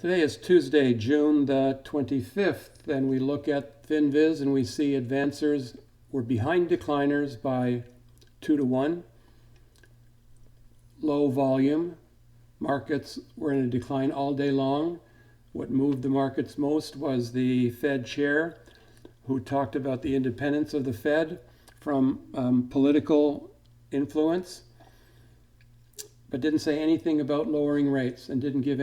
Today is Tuesday, June the 25th, and we look at FinViz and we see advancers were behind decliners by 2-1. Low volume. Markets were in a decline all day long. What moved the markets most was the Fed chair, who talked about the independence of the Fed from political influence, but didn't say anything about lowering rates and didn't give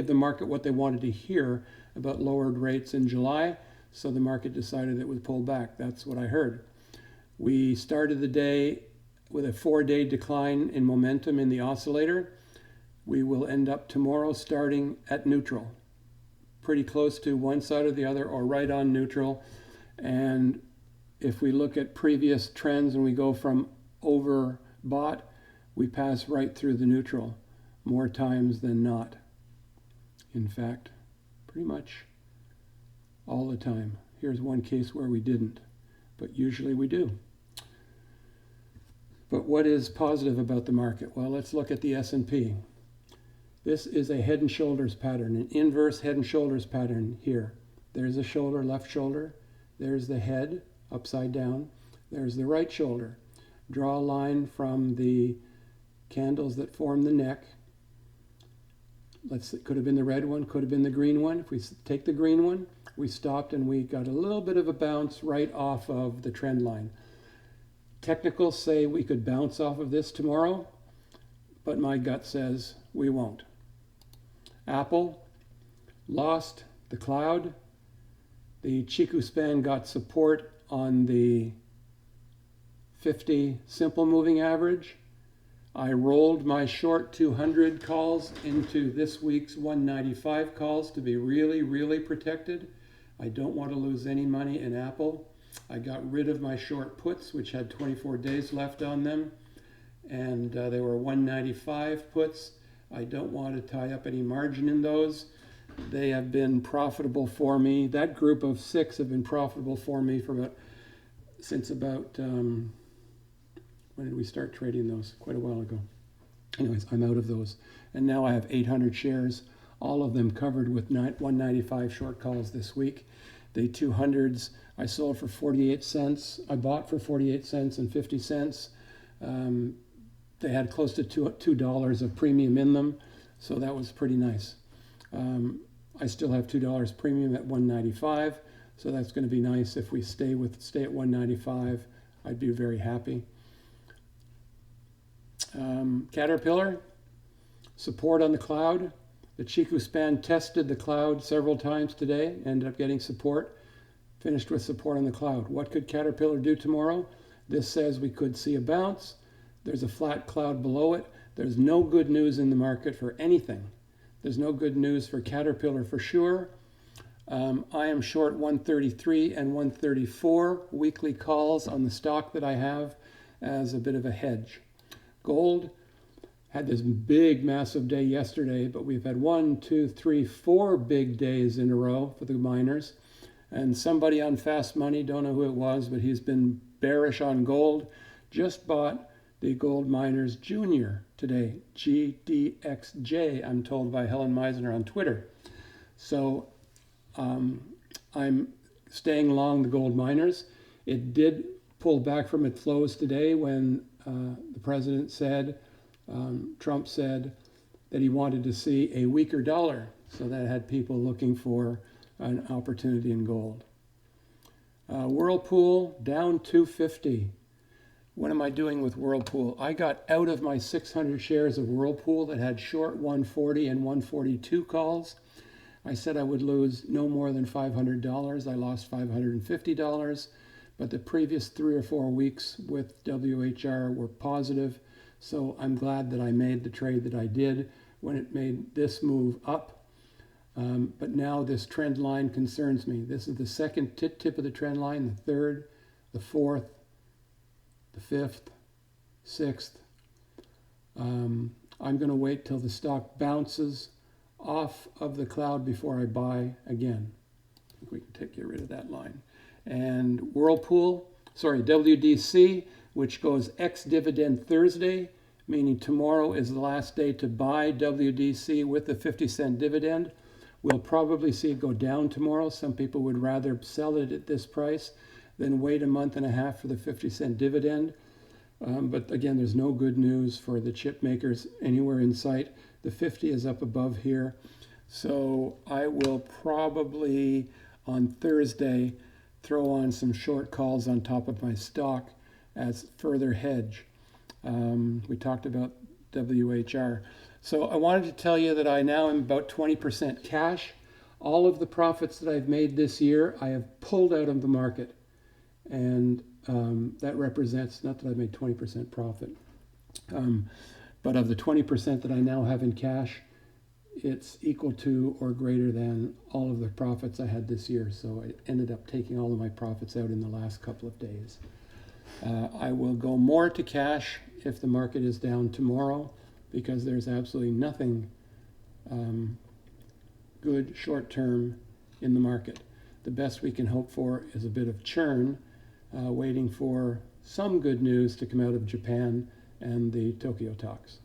the market what they wanted to hear about lowered rates in July. So the market decided it would pull back. That's what I heard. We started the day with a 4-day decline in momentum in the oscillator. We will end up tomorrow starting at neutral, pretty close to one side or the other, or right on neutral. And if we look at previous trends and we go from overbought, we pass right through the neutral more times than not. In fact, pretty much all the time. Here's one case where we didn't, but usually we do. But what is positive about the market? Well, let's look at the S&P. This is a head and shoulders pattern, an inverse head and shoulders pattern here. There's a shoulder, left shoulder. There's the head, upside down. There's the right shoulder. Draw a line from the candles that form the neck. It could have been the red one, could have been the green one. If we take the green one, we stopped and we got a little bit of a bounce right off of the trend line. Technicals say we could bounce off of this tomorrow, but my gut says we won't. Apple lost the cloud. The Chiku span got support on the 50 simple moving average. I rolled my short 200 calls into this week's 195 calls to be really, really protected. I don't want to lose any money in Apple. I got rid of my short puts, which had 24 days left on them, and they were 195 puts. I don't want to tie up any margin in those. They have been profitable for me. That group of 6 have been profitable for me for since about when did we start trading those? Quite a while ago. Anyways, I'm out of those. And now I have 800 shares, all of them covered with 195 short calls this week. The 200s I sold for 48 cents. I bought for 48 cents and 50 cents. They had close to $2 of premium in them, so that was pretty nice. I still have $2 premium at 195, so that's going to be nice. If we stay at 195, I'd be very happy. Caterpillar, support on the cloud. The Chiku span tested the cloud several times today, ended up getting support, finished with support on the cloud. What could Caterpillar do tomorrow? This says we could see a bounce. There's a flat cloud below it. There's no good news in the market for anything. There's no good news for Caterpillar for sure. I am short 133 and 134 weekly calls on the stock that I have as a bit of a hedge. Gold had this big, massive day yesterday, but we've had 1, 2, 3, 4 big days in a row for the miners. And somebody on Fast Money, don't know who it was, but he's been bearish on gold, just bought the Gold Miners Junior today, GDXJ, I'm told by Helen Meisner on Twitter. So I'm staying long the gold miners. It did pull back from its lows today when the president said, Trump said that he wanted to see a weaker dollar. So that had people looking for an opportunity in gold. Whirlpool down 250. What am I doing with Whirlpool? I got out of my 600 shares of Whirlpool that had short 140 and 142 calls. I said I would lose no more than $500. I lost $550. But the previous 3 or 4 weeks with WHR were positive. So I'm glad that I made the trade that I did when it made this move up. But now this trend line concerns me. This is the second tip of the trend line, the third, the fourth, the fifth, sixth. I'm going to wait till the stock bounces off of the cloud before I buy again. I think we can get rid of that line. And WDC, which goes ex-dividend Thursday, meaning tomorrow is the last day to buy WDC with the 50-cent dividend. We'll probably see it go down tomorrow. Some people would rather sell it at this price than wait a month and a half for the 50-cent dividend. But again, there's no good news for the chip makers anywhere in sight. The 50 is up above here. So I will probably on Thursday throw on some short calls on top of my stock as further hedge. We talked about WHR. So I wanted to tell you that I now am about 20% cash. All of the profits that I've made this year, I have pulled out of the market. And that represents, not that I've made 20% profit, but of the 20% that I now have in cash, it's equal to or greater than all of the profits I had this year. So I ended up taking all of my profits out in the last couple of days. I will go more to cash if the market is down tomorrow, because there's absolutely nothing good short term in the market. The best we can hope for is a bit of churn, waiting for some good news to come out of Japan and the Tokyo talks.